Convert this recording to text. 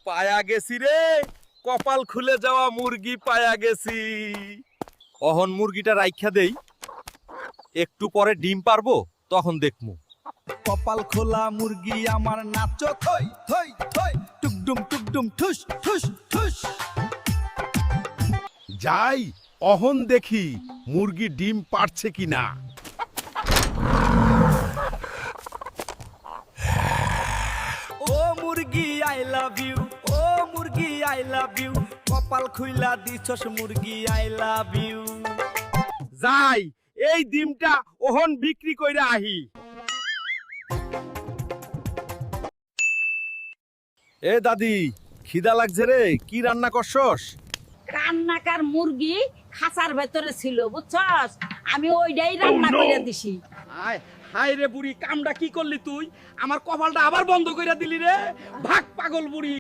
পায়া গেছি রে, কপাল খুলে যাওয়া মুরগি পায়া গেছি। অহন মুরগিটা রাইখা দেই, একটু পরে ডিম পারবো, তখন দেখমু। কপাল খোলা মুরগি আমার নাচো থই থই থই, টুকডুম ঠুস ঠুস ঠুস। যাই অহন দেখি মুরগি ডিম পারছে কিনা। ও মুরগি আই লাভ ইউ, ও মুরগি আই লাভ ইউ, কপাল খুইলা দিছস মুরগি আই লাভ ইউ। যাই এই ডিমটা ওহন বিক্রি কইরা আহি। এ দাদি, খিদা লাগছে রে, কি রান্না করছস? রান্নাকার মুরগি খাঁচার ভেতরে ছিল বুঝছস, আমি ওইটাই রান্না করে দিছি। হায় হায় রে বুড়ি, কামটা কি করলি তুই? আমার কপালটা আবার বন্ধ কইরা দিলি রে। ভাগ পাগল বুড়ি।